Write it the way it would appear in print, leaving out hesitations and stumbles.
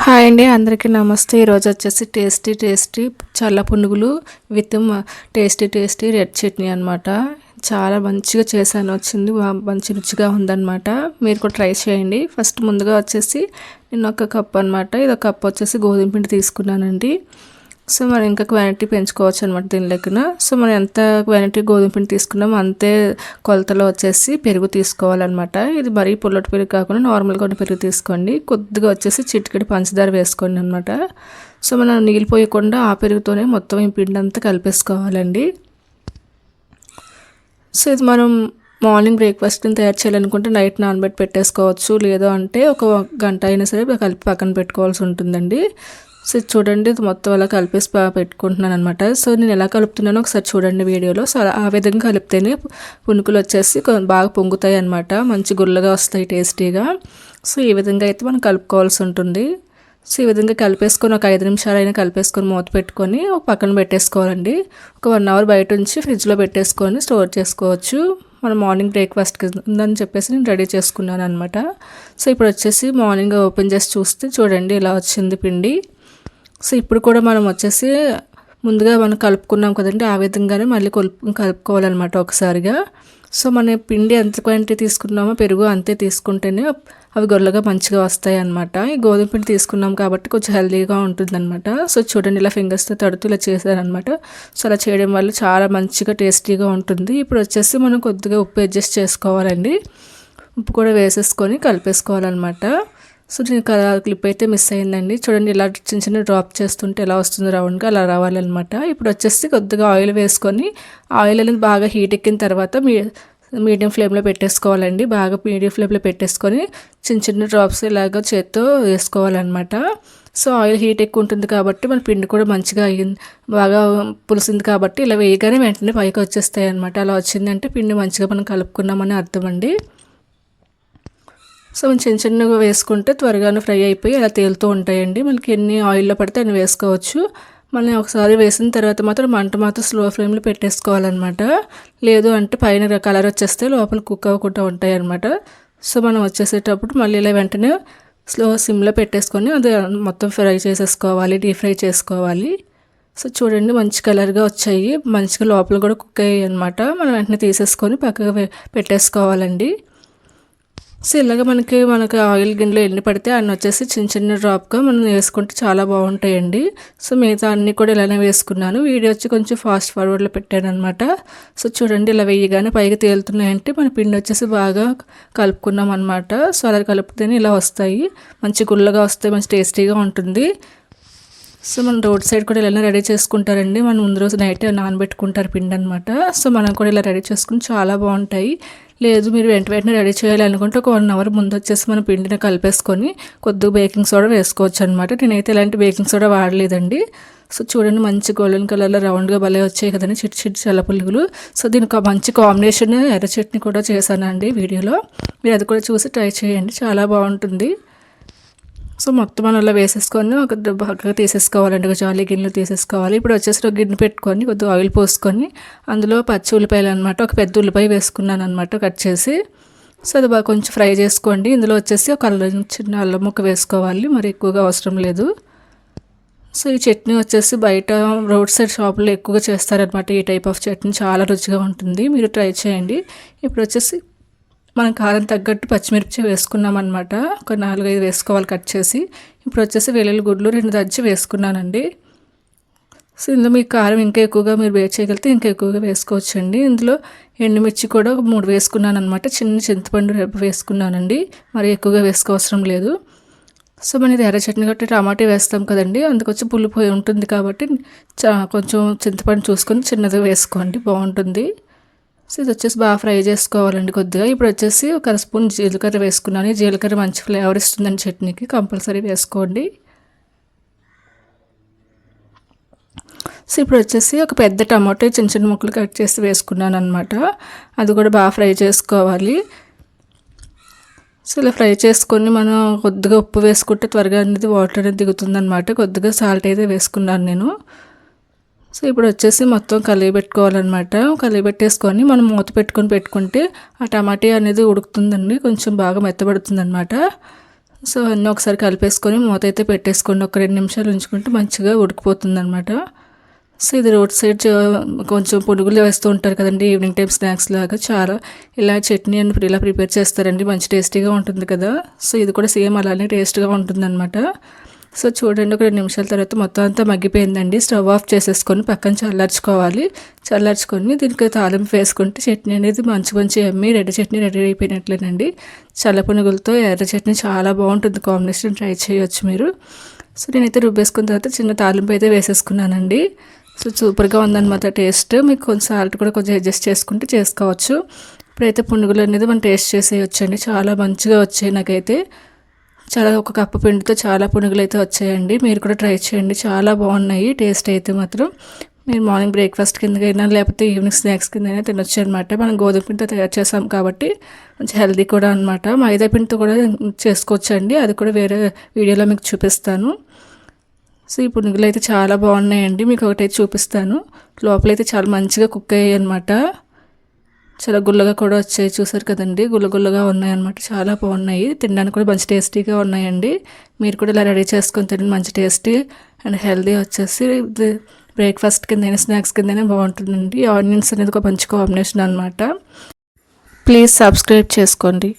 Hi అండి, అందరికీ నమస్తే. ఈరోజు వచ్చేసి టేస్టీ చల్ల పునుగులు విత్ టేస్టీ రెడ్ చట్నీ అనమాట. చాలా మంచిగా చేశాను, వచ్చింది మంచి రుచిగా ఉందన్నమాట. మీరు కూడా ట్రై చేయండి. ఫస్ట్ ముందుగా వచ్చేసి నేను ఒక కప్ అనమాట, ఇది ఒక కప్ వచ్చేసి గోధుమ పిండి తీసుకున్నానండి. సో మనం ఇంకా క్వాంటిటీ పెంచుకోవచ్చు అనమాట దీని లెక్కన. సో మనం ఎంత క్వాంటిటీ గోధుమ పిండి తీసుకున్నామో అంతే కొలతలో వచ్చేసి పెరుగు తీసుకోవాలన్నమాట. ఇది మరీ పుల్లటి పెరుగు కాకుండా నార్మల్గా ఉన్న పెరుగు తీసుకోండి. కొద్దిగా వచ్చేసి చిటికెడు పంచదార వేసుకోండి అనమాట. సో మనం నీళ్ళు పోయకుండా ఆ పెరుగుతోనే మొత్తం ఈ పిండి అంతా కలిపేసుకోవాలండి. సో ఇది మనం మార్నింగ్ బ్రేక్ఫాస్ట్ని తయారు చేయాలనుకుంటే నైట్ నానబెట్టి పెట్టేసుకోవచ్చు, లేదు అంటే ఒక గంట అయినా సరే కలిపి పక్కన పెట్టుకోవాల్సి ఉంటుందండి. సో చూడండి, ఇది మొత్తం అలా కలిపేసి పెట్టుకుంటున్నాను అనమాట. సో నేను ఎలా కలుపుతున్నానో ఒకసారి చూడండి వీడియోలో. సో ఆ విధంగా కలిపితేనే పునుకులు వచ్చేసి బాగా పొంగుతాయి అనమాట, మంచి గుల్లగా వస్తాయి టేస్టీగా. సో ఈ విధంగా అయితే మనం కలుపుకోవాల్సి ఉంటుంది. సో ఈ విధంగా కలిపేసుకొని ఒక 5 నిమిషాలు అయినా కలిపేసుకొని మూత పెట్టుకొని ఒక పక్కన పెట్టేసుకోవాలండి. ఒక 1 అవర్ బయట ఉంచి ఫ్రిడ్జ్లో పెట్టేసుకొని స్టోర్ చేసుకోవచ్చు. మనం మార్నింగ్ బ్రేక్ఫాస్ట్కి ఉందని చెప్పేసి నేను రెడీ చేసుకున్నాను అనమాట. సో ఇప్పుడు వచ్చేసి మార్నింగ్ ఓపెన్ చేసి చూస్తే చూడండి ఇలా వచ్చింది పిండి. సో ఇప్పుడు కూడా మనం వచ్చేసి ముందుగా మనం కలుపుకున్నాం కదండి, ఆ విధంగానే మళ్ళీ కలుపుకోవాలన్నమాట ఒకసారిగా. సో మన పిండి ఎంత క్వాంటిటీ తీసుకున్నామో పెరుగు అంతే తీసుకుంటేనే అవి గొల్లగా మంచిగా వస్తాయి అన్నమాట. ఈ గోధుమ పిండి తీసుకున్నాం కాబట్టి కొంచెం హెల్తీగా ఉంటుందన్నమాట. సో చూడండి, ఇలా ఫింగర్స్తో తడుతూ ఇలా చేశారనమాట. సో అలా చేయడం వల్ల చాలా మంచిగా టేస్టీగా ఉంటుంది. ఇప్పుడు వచ్చేసి మనం కొద్దిగా ఉప్పు అడ్జస్ట్ చేసుకోవాలండి. ఉప్పు కూడా వేసేసుకొని కలిపేసుకోవాలన్నమాట. సో దీనికి క్లిప్ అయితే మిస్ అయిందండి. చూడండి, ఇలా చిన్న డ్రాప్ చేస్తుంటే ఎలా వస్తుంది రౌండ్గా, అలా రావాలన్నమాట. ఇప్పుడు వచ్చేసి కొద్దిగా ఆయిల్ వేసుకొని ఆయిల్ అనేది బాగా హీట్ ఎక్కిన తర్వాత మీడియం ఫ్లేమ్లో పెట్టేసుకోవాలండి. బాగా మీడియం ఫ్లేమ్లో పెట్టేసుకొని చిన్న డ్రాప్స్ ఇలాగ చేత్తో వేసుకోవాలన్నమాట. సో ఆయిల్ హీట్ ఎక్కువ ఉంటుంది కాబట్టి మన పిండి కూడా మంచిగా అయ్యింది, బాగా పులిసింది కాబట్టి ఇలా వేయగానే వెంటనే పైకి వచ్చేస్తాయి అనమాట. అలా వచ్చిందంటే పిండి మంచిగా మనం కలుపుకున్నామని అర్థం అండి. సో చిన్నగా వేసుకుంటే త్వరగానే ఫ్రై అయిపోయి అలా తేలుతూ ఉంటాయండి. మనకి ఎన్ని ఆయిల్లో పడితే అన్ని వేసుకోవచ్చు. మనం ఒకసారి వేసిన తర్వాత మాత్రం మంట మాత్రం స్లో ఫ్లేమ్లో పెట్టేసుకోవాలన్నమాట. లేదు అంటే పైన కలర్ వచ్చేస్తే లోపల కుక్ అవ్వకుండా ఉంటాయి అన్నమాట. సో మనం వచ్చేసేటప్పుడు మళ్ళీ ఇలా వెంటనే సిమ్లో పెట్టేసుకొని అది మొత్తం ఫ్రై చేసేసుకోవాలి, డీప్ ఫ్రై చేసుకోవాలి. సో చూడండి, మంచి కలర్గా వచ్చాయి, మంచిగా లోపల కూడా కుక్ అయ్యాయి అనమాట. మనం వెంటనే తీసేసుకొని పక్కగా పెట్టేసుకోవాలండి. సో ఇలాగ మనకి ఆయిల్ గిన్నెలో ఎన్ని పడితే అన్నీ వచ్చేసి చిన్న డ్రాప్గా మనం వేసుకుంటే చాలా బాగుంటాయండి. సో మిగతా అన్నీ కూడా ఇలానే వేసుకున్నాను. వీడియో వచ్చి కొంచెం ఫాస్ట్ ఫార్వర్డ్లో పెట్టాను అనమాట. సో చూడండి, ఇలా వేయగానే పైకి తేలుతున్నాయంటే మన పిండి వచ్చేసి బాగా కలుపుకున్నాం అనమాట. సో అలా కలిపితేనే ఇలా వస్తాయి, మంచి గుల్లగా వస్తాయి, మంచి టేస్టీగా ఉంటుంది. సో మనం రోడ్ సైడ్ కూడా ఇలా రెడీ చేసుకుంటారండి. మనం ముందు రోజు నైట్ నానబెట్టుకుంటారు పిండి అనమాట. సో మనం కూడా ఇలా రెడీ చేసుకుని చాలా బాగుంటాయి. లేదు మీరు వెంటనే రెడీ చేయాలనుకుంటే ఒక 1 అవర్ ముందు వచ్చేసి మనం పిండిని కలిపేసుకొని కొద్దిగా బేకింగ్ సోడా వేసుకోవచ్చు అనమాట. నేనైతే ఇలాంటి బేకింగ్ సోడా వాడలేదండి. సో చూడండి, మంచి గోల్డెన్ కలర్లో రౌండ్గా భలే వచ్చాయి కదండి చిట్టి చల్ల పులుగులు. సో దీనికి మంచి కాంబినేషన్ ఎర్ర చట్నీ కూడా చేశానండి వీడియోలో. మీరు అది కూడా చూసి ట్రై చేయండి, చాలా బాగుంటుంది. సో మొత్తం మనం అలా వేసేసుకొని ఒక బాగా తీసేసుకోవాలండి, ఒక జాలి గిన్నెలు తీసేసుకోవాలి. ఇప్పుడు వచ్చేసి ఒక గిన్నె పెట్టుకొని కొద్దిగా ఆయిల్ పోసుకొని అందులో పచ్చి ఉల్లిపాయలు అనమాట, ఒక పెద్ద ఉల్లిపాయ వేసుకున్నాను అనమాట కట్ చేసి. సో అది బాగా కొంచెం ఫ్రై చేసుకోండి. ఇందులో వచ్చేసి ఒక చిన్న అల్లం ముక్క వేసుకోవాలి, మరి ఎక్కువగా అవసరం లేదు. సో ఈ చట్నీ వచ్చేసి బయట రోడ్ సైడ్ షాపులో ఎక్కువగా చేస్తారనమాట. ఈ టైప్ ఆఫ్ చట్నీ చాలా రుచిగా ఉంటుంది, మీరు ట్రై చేయండి. ఇప్పుడు వచ్చేసి మనం కారం తగ్గట్టు పచ్చిమిర్చి వేసుకున్నాం అనమాట. ఒక 4-5 వేసుకోవాలి కట్ చేసి. ఇప్పుడు వచ్చేసి వెల్లుల్లి గుడ్లు 2 దంచి వేసుకున్నానండి. సో ఇందులో మీకు కారం ఇంకా ఎక్కువగా మీరు చేయగలిగితే ఇంకా ఎక్కువగా వేసుకోవచ్చండి. ఇందులో ఎండుమిర్చి కూడా ఒక 3 వేసుకున్నాను అనమాట. చిన్న చింతపండు రెబ్బ వేసుకున్నానండి, మరి ఎక్కువగా వేసుకోవసరం లేదు. సో మన ఇది ఎర్ర చట్నీ కాబట్టి టమాటా వేస్తాం కదండి, అందుకొచ్చి పులిపోయి ఉంటుంది కాబట్టి కొంచెం చింతపండు చూసుకొని చిన్నది వేసుకోండి, బాగుంటుంది. సో ఇది వచ్చేసి బాగా ఫ్రై చేసుకోవాలండి కొద్దిగా. ఇప్పుడు వచ్చేసి ఒక స్పూన్ జీలకర్ర వేసుకున్నాను. జీలకర్ర మంచి ఫ్లేవర్ ఇస్తుందని చట్నీకి, కంపల్సరీ వేసుకోండి. సో ఇప్పుడు వచ్చేసి ఒక పెద్ద టమాటో చిన్న ముక్కలు కట్ చేసి వేసుకున్నాను అనమాట. అది కూడా బాగా ఫ్రై చేసుకోవాలి. సో ఇలా ఫ్రై చేసుకొని మనం కొద్దిగా ఉప్పు వేసుకుంటే త్వరగా అనేది వాటర్ అనేది దిగుతుంది అనమాట. కొద్దిగా సాల్ట్ అయితే వేసుకున్నాను నేను. సో ఇప్పుడు వచ్చేసి మొత్తం కలిపెట్టుకోవాలన్నమాట. కలిపెట్టేసుకొని మనం మూత పెట్టుకుంటే ఆ టమాటా అనేది ఉడుకుతుందండి, కొంచెం బాగా మెత్తబడుతుంది అనమాట. సో అన్నీ ఒకసారి కలిపేసుకొని మూత అయితే పెట్టేసుకోండి. ఒక 2 నిమిషాలు ఉంచుకుంటే మంచిగా ఉడికిపోతుంది అనమాట. సో ఇది రోడ్ సైడ్ కొంచెం పునుగులు వేస్తూ ఉంటారు కదండి, ఈవినింగ్ టైం స్నాక్స్ లాగా. చాలా ఇలా చట్నీ అని ఇలా ప్రిపేర్ చేస్తారండి, మంచి టేస్టీగా ఉంటుంది కదా. సో ఇది కూడా సేమ్ అలానే టేస్ట్గా ఉంటుంది అనమాట. సో చూడండి, ఒక 2 నిమిషాల తర్వాత మొత్తం అంతా మగ్గిపోయిందండి. స్టవ్ ఆఫ్ చేసేసుకొని పక్కన చల్లార్చుకోవాలి. చల్లార్చుకొని దీనికి తాలింపు వేసుకుంటే చట్నీ అనేది మంచి ఎమ్మి రెడ్ చట్నీ రెడీ అయిపోయినట్లేనండి. చల్ల పునుగులతో ఎర్ర చట్నీ చాలా బాగుంటుంది కాంబినేషన్, ట్రై చేయొచ్చు మీరు. సో నేనైతే రుబ్బేసుకున్న తర్వాత చిన్న తాలింపు అయితే వేసేసుకున్నానండి. సో సూపర్గా ఉందన్నమాట టేస్ట్. మీకు కొంచెం సాల్ట్ కూడా కొంచెం అడ్జస్ట్ చేసుకుంటే చేసుకోవచ్చు. ఇప్పుడైతే పునుగులు అనేది మనం టేస్ట్ చేసేయచ్చండి. చాలా మంచిగా వచ్చాయి నాకైతే. చాలా ఒక కప్పు పిండితో చాలా పునుగులు అయితే వచ్చాయండి. మీరు కూడా ట్రై చేయండి, చాలా బాగున్నాయి టేస్ట్ అయితే మాత్రం. మీరు మార్నింగ్ బ్రేక్ఫాస్ట్ కిందకైనా లేకపోతే ఈవినింగ్ స్నాక్స్ కిందైనా తినొచ్చు అనమాట. మనం గోధుమ పిండితో తయారు చేసాం కాబట్టి కొంచెం హెల్దీ కూడా అనమాట. మైదా పిండితో కూడా చేసుకోవచ్చు అండి, అది కూడా వేరే వీడియోలో మీకు చూపిస్తాను. సో ఈ పునుగులు అయితే చాలా బాగున్నాయండి. మీకు ఒకటైతే చూపిస్తాను. లోపలైతే చాలా మంచిగా కుక్ అయ్యాయి అనమాట. చాలా గుల్లగా కూడా వచ్చాయి, చూసారు కదండి, గుల్లగా ఉన్నాయన్నమాట. చాలా బాగున్నాయి, తినడానికి కూడా మంచి టేస్టీగా ఉన్నాయండి. మీరు కూడా ఇలా రెడీ చేసుకొని తినండి, మంచి టేస్టీ అండ్ హెల్దీ వచ్చేసి. బ్రేక్ఫాస్ట్ కిందైనా స్నాక్స్ కిందైనా బాగుంటుందండి. ఆనియన్స్ అనేది ఒక మంచి కాంబినేషన్ అనమాట. ప్లీజ్ సబ్స్క్రైబ్ చేసుకోండి.